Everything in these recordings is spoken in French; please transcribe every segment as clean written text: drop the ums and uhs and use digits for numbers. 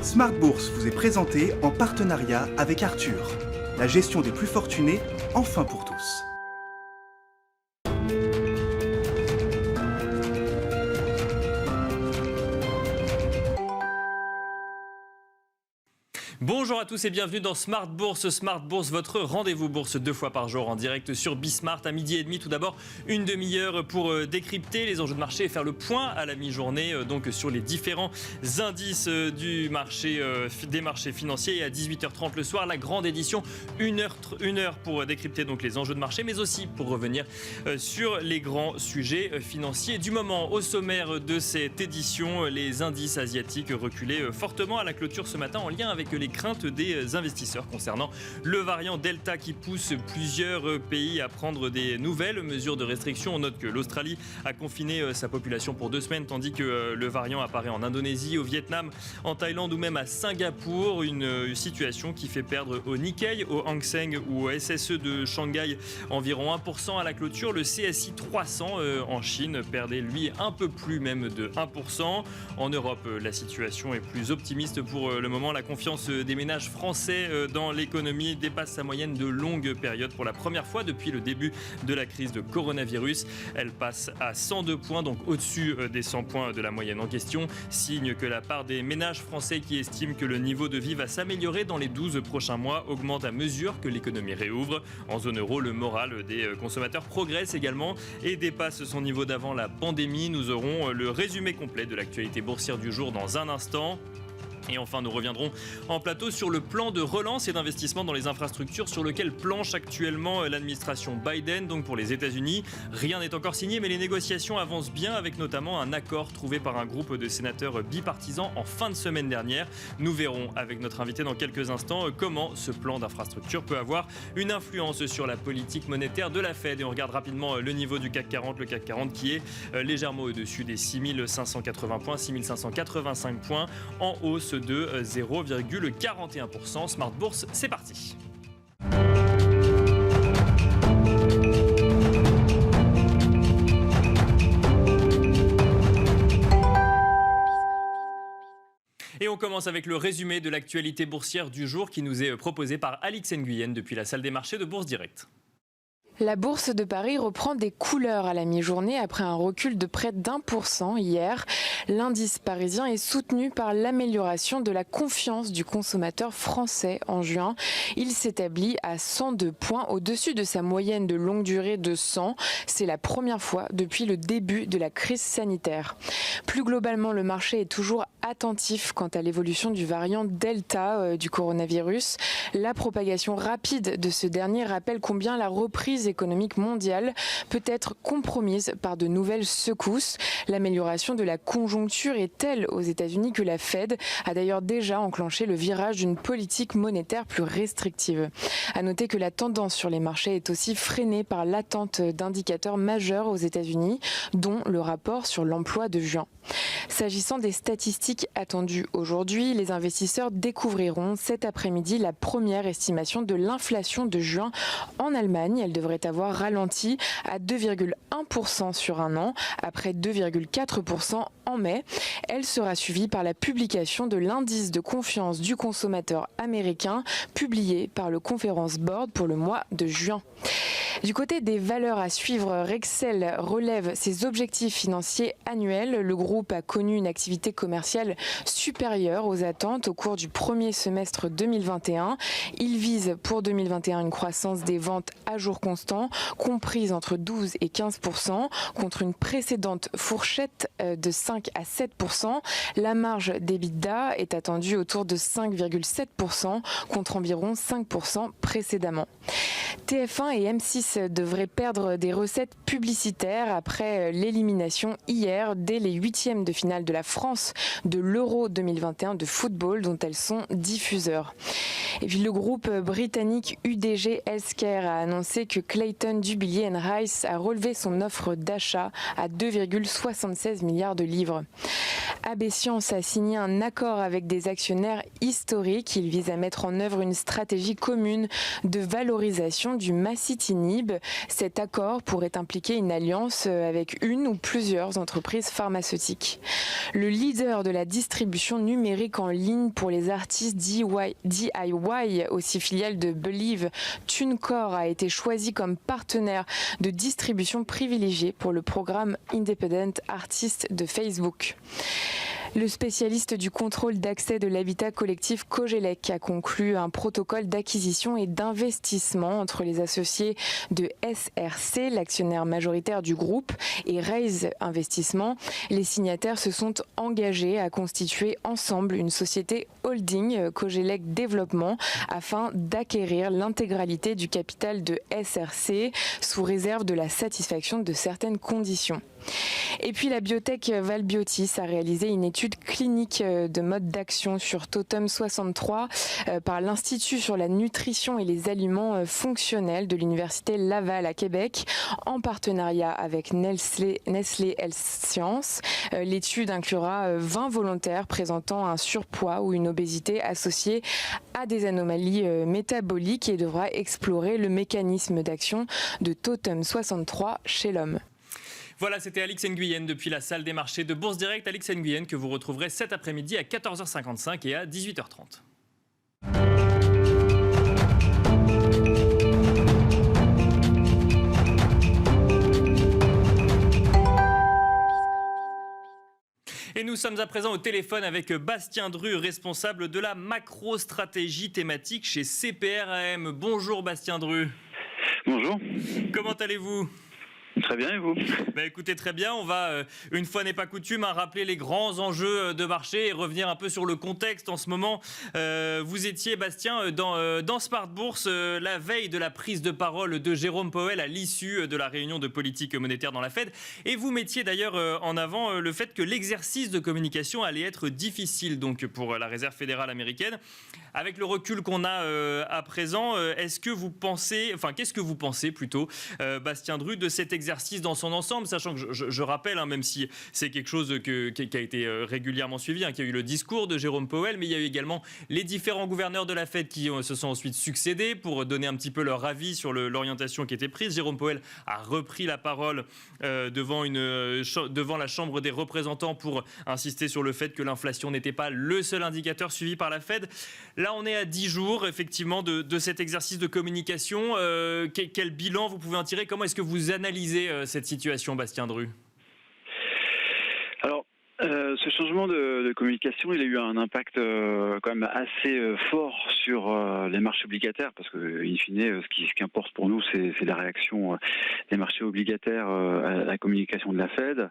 Smart Bourse vous est présenté en partenariat avec Arthur. La gestion des plus fortunés, enfin pour tous. Bonjour à tous et bienvenue dans Smart Bourse. Smart Bourse, votre rendez-vous bourse 2 fois par jour en direct sur Bismart à midi et demi. Tout d'abord, une demi-heure pour décrypter les enjeux de marché et faire le point à la mi-journée donc sur les différents indices du marché, des marchés financiers. Et à 18h30 le soir, la grande édition, une heure pour décrypter donc les enjeux de marché, mais aussi pour revenir sur les grands sujets financiers du moment. Au sommaire de cette édition, les indices asiatiques reculaient fortement à la clôture ce matin en lien avec les craintes des investisseurs concernant le variant Delta qui pousse plusieurs pays à prendre des nouvelles mesures de restriction. On note que l'Australie a confiné sa population pour 2 semaines, tandis que le variant apparaît en Indonésie, au Vietnam, en Thaïlande ou même à Singapour. Une situation qui fait perdre au Nikkei, au Hang Seng ou au SSE de Shanghai environ 1% à la clôture. Le CSI 300 en Chine perdait lui un peu plus même de 1%. En Europe, la situation est plus optimiste pour le moment. La confiance des ménages français dans l'économie dépasse sa moyenne de longue période pour la première fois depuis le début de la crise de coronavirus. Elle passe à 102 points, donc au-dessus des 100 points de la moyenne en question. Signe que la part des ménages français qui estiment que le niveau de vie va s'améliorer dans les 12 prochains mois augmente à mesure que l'économie réouvre. En zone euro, le moral des consommateurs progresse également et dépasse son niveau d'avant la pandémie. Nous aurons le résumé complet de l'actualité boursière du jour dans un instant. Et enfin, nous reviendrons en plateau sur le plan de relance et d'investissement dans les infrastructures sur lequel planche actuellement l'administration Biden, donc pour les États-Unis. Rien n'est encore signé, mais les négociations avancent bien avec notamment un accord trouvé par un groupe de sénateurs bipartisans en fin de semaine dernière. Nous verrons avec notre invité dans quelques instants comment ce plan d'infrastructure peut avoir une influence sur la politique monétaire de la Fed. Et on regarde rapidement le niveau du CAC 40, le CAC 40 qui est légèrement au-dessus des 6580 points, 6585 points en hausse de 0,41%. Smart Bourse, c'est parti. Et on commence avec le résumé de l'actualité boursière du jour qui nous est proposé par Alix Nguyen depuis la salle des marchés de Bourse Direct. La bourse de Paris reprend des couleurs à la mi-journée après un recul de près d'1% hier. L'indice parisien est soutenu par l'amélioration de la confiance du consommateur français en juin. Il s'établit à 102 points au-dessus de sa moyenne de longue durée de 100. C'est la première fois depuis le début de la crise sanitaire. Plus globalement, le marché est toujours attentif quant à l'évolution du variant Delta du coronavirus. La propagation rapide de ce dernier rappelle combien la reprise économique mondiale peut être compromise par de nouvelles secousses. L'amélioration de la conjoncture est telle aux États-Unis que la Fed a d'ailleurs déjà enclenché le virage d'une politique monétaire plus restrictive. À noter que la tendance sur les marchés est aussi freinée par l'attente d'indicateurs majeurs aux États-Unis, dont le rapport sur l'emploi de juin. S'agissant des statistiques attendues aujourd'hui, les investisseurs découvriront cet après-midi la première estimation de l'inflation de juin en Allemagne. Elle devrait avoir ralenti à 2,1% sur un an, après 2,4% en mai. Elle sera suivie par la publication de l'indice de confiance du consommateur américain, publié par le Conference Board pour le mois de juin. Du côté des valeurs à suivre, Rexel relève ses objectifs financiers annuels. Le groupe a connu une activité commerciale supérieure aux attentes au cours du premier semestre 2021. Il vise pour 2021 une croissance des ventes à jour constant, comprise entre 12 et 15%, contre une précédente fourchette de 5 à 7%. La marge d'EBITDA est attendue autour de 5,7%, contre environ 5% précédemment. TF1 et M6 devraient perdre des recettes publicitaires après l'élimination hier dès les huitièmes de finale de la France de l'Euro 2021 de football dont elles sont diffuseurs. Et puis le groupe britannique UDG Healthcare a annoncé que Clayton, Dubilier & Rice a relevé son offre d'achat à 2,76 milliards de livres. AB Science a signé un accord avec des actionnaires historiques. Il vise à mettre en œuvre une stratégie commune de valorisation du massitinib. Doctolib. Cet accord pourrait impliquer une alliance avec une ou plusieurs entreprises pharmaceutiques. Le leader de la distribution numérique en ligne pour les artistes DIY, aussi filiale de Believe, TuneCore a été choisi comme partenaire de distribution privilégié pour le programme Independent Artist de Facebook. Le spécialiste du contrôle d'accès de l'habitat collectif Cogelec a conclu un protocole d'acquisition et d'investissement entre les associés de SRC, l'actionnaire majoritaire du groupe, et Raise Investissement. Les signataires se sont engagés à constituer ensemble une société holding Cogelec Développement afin d'acquérir l'intégralité du capital de SRC sous réserve de la satisfaction de certaines conditions. Et puis la biotech Valbiotis a réalisé une étude clinique de mode d'action sur Totem 63 par l'Institut sur la nutrition et les aliments fonctionnels de l'Université Laval à Québec en partenariat avec Nestlé Health Science. L'étude inclura 20 volontaires présentant un surpoids ou une obésité associée à des anomalies métaboliques et devra explorer le mécanisme d'action de Totem 63 chez l'homme. Voilà, c'était Alix Nguyen depuis la salle des marchés de Bourse Direct. Alix Nguyen que vous retrouverez cet après-midi à 14h55 et à 18h30. Et nous sommes à présent au téléphone avec Bastien Dru, responsable de la macro-stratégie thématique chez CPRAM. Bonjour Bastien Dru. Bonjour. Comment allez-vous ? Très bien, et vous ? Écoutez, très bien. On va, une fois n'est pas coutume, rappeler les grands enjeux de marché et revenir un peu sur le contexte en ce moment. Vous étiez, Bastien, dans Smart Bourse la veille de la prise de parole de Jérôme Powell à l'issue de la réunion de politique monétaire dans la Fed. Et vous mettiez d'ailleurs en avant le fait que l'exercice de communication allait être difficile donc, pour la Réserve fédérale américaine. Avec le recul qu'on a à présent, qu'est-ce que vous pensez plutôt, Bastien Dru, de cet exercice dans son ensemble, sachant que je rappelle, même si c'est quelque chose qui a été régulièrement suivi, qu'il y a eu le discours de Jérôme Powell, mais il y a eu également les différents gouverneurs de la Fed qui se sont ensuite succédés pour donner un petit peu leur avis sur l'orientation qui était prise. Jérôme Powell a repris la parole devant la Chambre des représentants pour insister sur le fait que l'inflation n'était pas le seul indicateur suivi par la Fed. Là, on est à 10 jours, effectivement, de cet exercice de communication. Quel bilan vous pouvez en tirer ? Comment est-ce que vous analysez cette situation, Bastien Dru ? Alors, ce changement de communication, il a eu un impact quand même assez fort sur les marchés obligataires, parce que, in fine, ce qui importe pour nous, c'est la réaction des marchés obligataires à la communication de la Fed,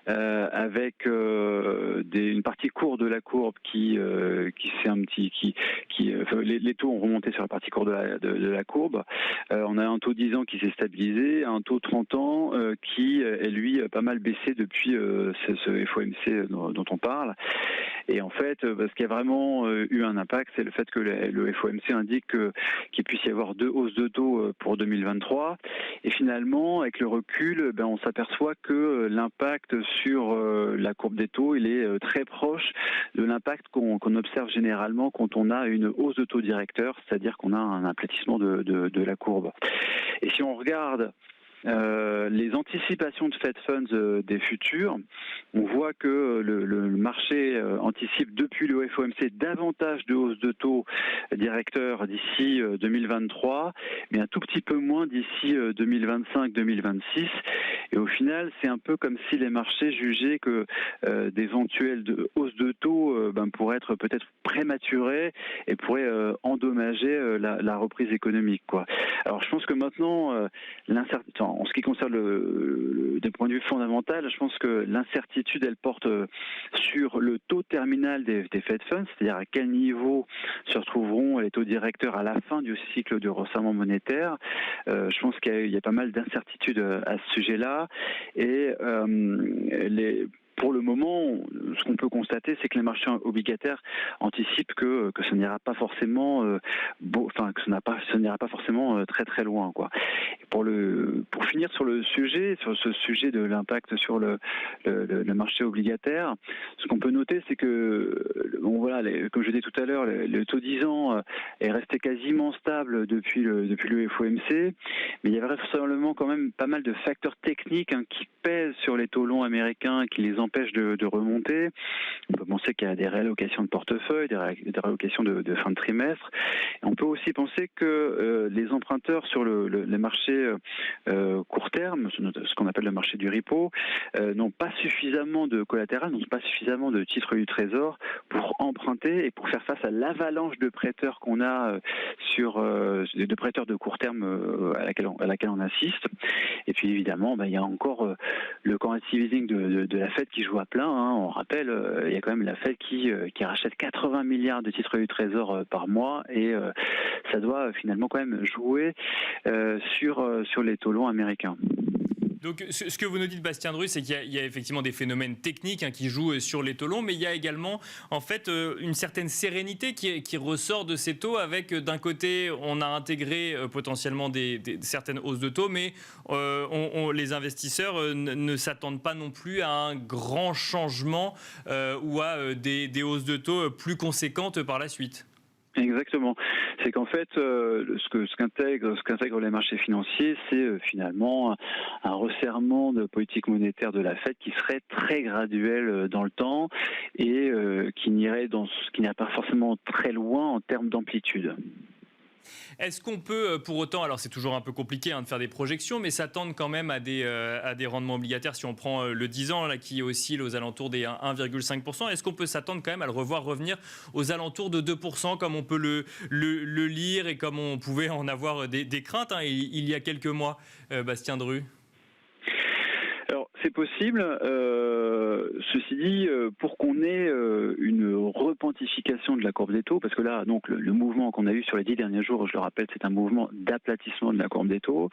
avec une partie courte de la courbe qui s'est les taux ont remonté sur la partie courte de la courbe. On a un taux 10 ans qui s'est stabilisé, un taux 30 ans qui est lui pas mal baissé depuis ce FOMC dont on parle. Et en fait, ce qui a vraiment eu un impact, c'est le fait que le FOMC indique qu'il puisse y avoir 2 hausses de taux pour 2023. Et finalement, avec le recul, on s'aperçoit que l'impact sur la courbe des taux, il est très proche de l'impact qu'on observe généralement quand on a une hausse de taux directeur, c'est-à-dire qu'on a un aplatissement de la courbe. Et si on regarde les anticipations de Fed Funds des futurs, on voit que le marché anticipe depuis le FOMC davantage de hausses de taux directeurs d'ici 2023, mais un tout petit peu moins d'ici 2025-2026. Et au final, c'est un peu comme si les marchés jugeaient que d'éventuelles hausses de taux pourraient être peut-être prématurées et pourraient endommager la reprise économique, quoi. Alors je pense que maintenant, en ce qui concerne des points de vue fondamentaux, je pense que l'incertitude, elle porte sur le taux terminal des Fed Funds, c'est-à-dire à quel niveau se retrouveront les taux directeurs à la fin du cycle de resserrement monétaire. Je pense qu'il y a pas mal d'incertitudes à ce sujet-là. Et pour le moment, ce qu'on peut constater, c'est que les marchés obligataires anticipent que ça n'ira pas forcément ça n'ira pas forcément très très loin, quoi. Et pour finir sur ce sujet de l'impact sur le marché obligataire, ce qu'on peut noter, c'est que comme je disais tout à l'heure, le taux 10 ans est resté quasiment stable depuis le FOMC, mais il y a vraisemblablement quand même pas mal de facteurs techniques qui pèsent sur les taux longs américains et qui les empêchent de remonter. On peut penser qu'il y a des réallocations de portefeuille, des réallocations de fin de trimestre. Et on peut aussi penser que les emprunteurs sur les marchés court terme, ce qu'on appelle le marché du repo, n'ont pas suffisamment de collatéral, n'ont pas suffisamment de titres du Trésor pour emprunter et pour faire face à l'avalanche de prêteurs qu'on a de prêteurs de court terme à laquelle on assiste. Et puis évidemment, il y a encore le quantitative easing de la Fed qui joue à plein. On rappelle, il y a quand même la Fed qui rachète 80 milliards de titres du Trésor par mois et ça doit finalement quand même jouer sur les taux longs américains. Donc, ce que vous nous dites, Bastien Drus, c'est qu'il y a effectivement des phénomènes techniques qui jouent sur les taux longs, mais il y a également, en fait, une certaine sérénité qui ressort de ces taux avec, d'un côté, on a intégré potentiellement certaines hausses de taux, mais les investisseurs ne s'attendent pas non plus à un grand changement ou à des hausses de taux plus conséquentes par la suite. Exactement. C'est qu'en fait, ce qu'intègrent les marchés financiers, c'est finalement un resserrement de politique monétaire de la Fed qui serait très graduel dans le temps et qui n'irait pas forcément très loin en termes d'amplitude. Est-ce qu'on peut, pour autant, alors c'est toujours un peu compliqué de faire des projections, mais s'attendre quand même à des rendements obligataires, si on prend le 10 ans là, qui oscille aux alentours des 1,5%, est-ce qu'on peut s'attendre quand même à le revoir revenir aux alentours de 2%, comme on peut le lire et comme on pouvait en avoir des craintes il y a quelques mois, Bastien Drus? Alors, c'est possible. Ceci dit, pour qu'on ait une repentification de la courbe des taux, parce que là, donc le mouvement qu'on a eu sur les 10 derniers jours, je le rappelle, c'est un mouvement d'aplatissement de la courbe des taux.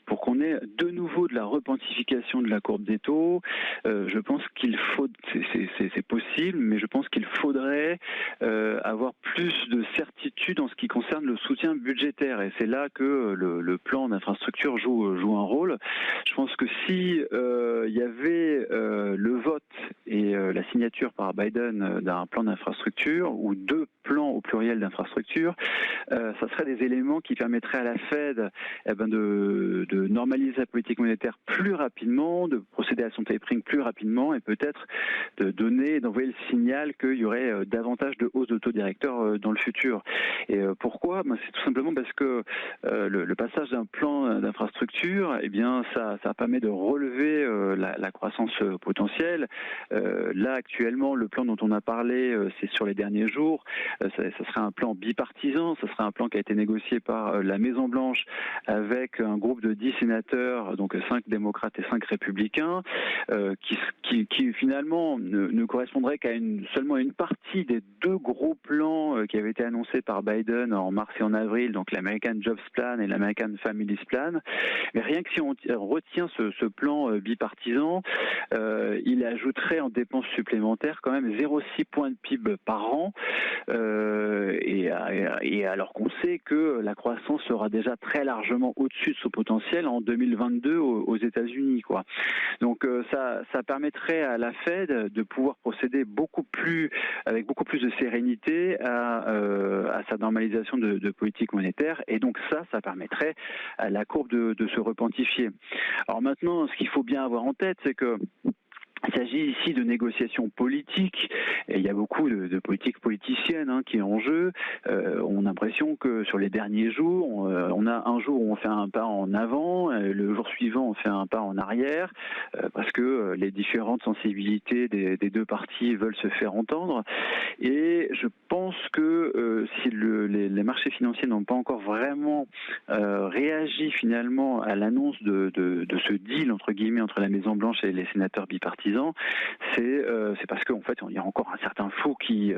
Pour qu'on ait de nouveau de la repentification de la courbe des taux, je pense qu'il faut, c'est possible, mais je pense qu'il faudrait avoir plus de certitude en ce qui concerne le soutien budgétaire. Et c'est là que le plan d'infrastructure joue un rôle. Je pense que si il y avait le vote et la signature par Biden d'un plan d'infrastructure ou deux plans au pluriel d'infrastructure, ça serait des éléments qui permettraient à la Fed de normaliser la politique monétaire plus rapidement, de procéder à son tapering plus rapidement et peut-être d'envoyer le signal qu'il y aurait davantage de hausses de taux directeurs dans le futur. Et pourquoi ? C'est tout simplement parce que le passage d'un plan d'infrastructure, ça permet de relever la croissance potentielle. Là, actuellement, le plan dont on a parlé, c'est sur les derniers jours. Ça serait un plan bipartisan. Ça serait un plan qui a été négocié par la Maison-Blanche avec un groupe de 10 sénateurs, donc 5 démocrates et 5 républicains, qui finalement ne correspondrait qu'à seulement une partie des deux gros plans qui avaient été annoncés par Biden en mars et en avril, donc l'American Jobs Plan et l'American Families Plan. Mais rien que si on retient ce plan bipartisan, il ajouterait en dépenses supplémentaires quand même 0,6 points de PIB par an, et alors qu'on sait que la croissance sera déjà très largement au-dessus de son potentiel en 2022 aux États-Unis, quoi. Donc ça permettrait à la Fed de pouvoir procéder avec beaucoup plus de sérénité à sa normalisation de politique monétaire, et donc ça permettrait à la courbe de se repentifier. Alors maintenant, ce qu'il faut bien avoir en tête, c'est que il s'agit ici de négociations politiques, et il y a beaucoup de politique politicienne qui est en jeu. On a l'impression que sur les derniers jours, on a un jour où on fait un pas en avant, le jour suivant on fait un pas en arrière, parce que les différentes sensibilités des deux parties veulent se faire entendre. Et je pense que si les marchés financiers n'ont pas encore vraiment réagi finalement à l'annonce de ce deal entre guillemets entre la Maison-Blanche et les sénateurs bipartisans, bipartisan, c'est parce qu'en fait, il y a encore un certain flou qui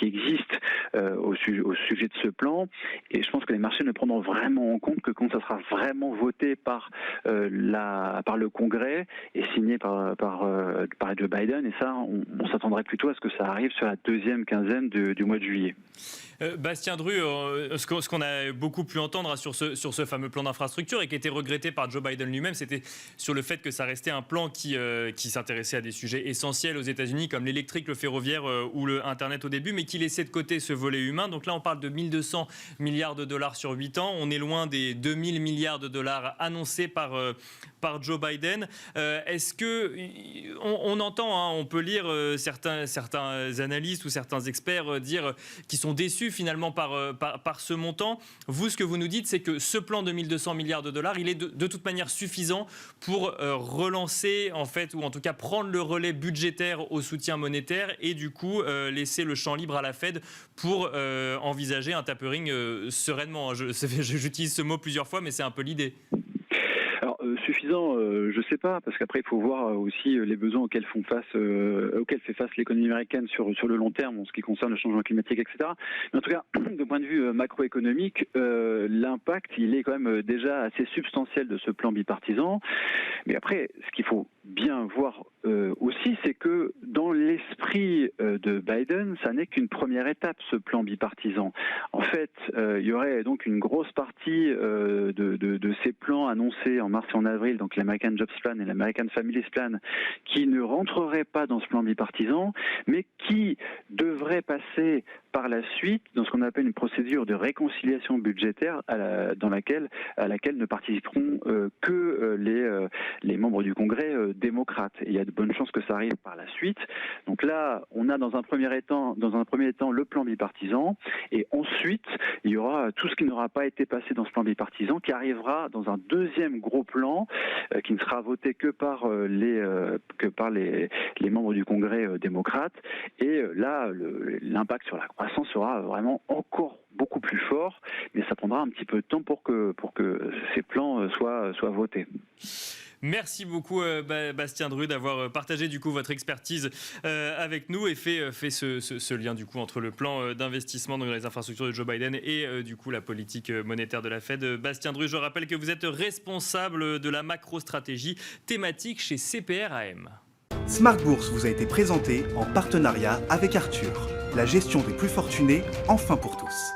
existe au sujet de ce plan. Et je pense que les marchés ne prendront vraiment en compte que quand ça sera vraiment voté par le Congrès et signé par Joe Biden. Et ça, on s'attendrait plutôt à ce que ça arrive sur la deuxième quinzaine du mois de juillet. Bastien Dru, ce qu'on a beaucoup pu entendre sur ce fameux plan d'infrastructure et qui était regretté par Joe Biden lui-même, c'était sur le fait que ça restait un plan qui s'intéressait à des sujets essentiels aux États-Unis comme l'électrique, le ferroviaire ou le Internet au début, mais qui laissait de côté ce volet humain. Donc là, on parle de 1200 milliards de dollars sur 8 ans. On est loin des 2000 milliards de dollars annoncés par Joe Biden. Est-ce que on entend, on peut lire certains analystes ou certains experts dire qu'ils sont déçus finalement par ce montant. Vous, ce que vous nous dites, c'est que ce plan de 1200 milliards de dollars, il est de toute manière suffisant pour relancer, en fait, ou en tout cas prendre le relais budgétaire au soutien monétaire et du coup laisser le champ libre à la Fed pour envisager un tapering sereinement. J'utilise ce mot plusieurs fois, mais c'est un peu l'idée. Alors, suffisant, je sais pas, parce qu'après il faut voir aussi les besoins auxquels fait face l'économie américaine sur le long terme en ce qui concerne le changement climatique, etc. Mais en tout cas, de point de vue macroéconomique, l'impact il est quand même déjà assez substantiel de ce plan bipartisan. Mais après, ce qu'il faut bien voir aussi, c'est que dans l'esprit de Biden, ça n'est qu'une première étape, ce plan bipartisan. En fait, il y aurait donc une grosse partie de ces plans annoncés en mars et en avril, donc l'American Jobs Plan et l'American Families Plan, qui ne rentreraient pas dans ce plan bipartisan, mais qui devraient passer par la suite dans ce qu'on appelle une procédure de réconciliation budgétaire à laquelle ne participeront que les membres du Congrès démocrates. Et il y a de bonnes chances que ça arrive par la suite. Donc là, on a dans un premier temps le plan bipartisan, et ensuite il y aura tout ce qui n'aura pas été passé dans ce plan bipartisan qui arrivera dans un deuxième gros plan qui ne sera voté que par les membres du Congrès démocrates. Et là, l'impact sur la croissance sera vraiment encore beaucoup plus fort, mais ça prendra un petit peu de temps pour que ces plans soient votés. Merci beaucoup Bastien Dru d'avoir partagé du coup votre expertise avec nous et fait ce lien du coup entre le plan d'investissement dans les infrastructures de Joe Biden et du coup la politique monétaire de la Fed. Bastien Dru, je rappelle que vous êtes responsable de la macro-stratégie thématique chez CPR AM. Smart Bourse vous a été présenté en partenariat avec Arthur, la gestion des plus fortunés, enfin pour tous.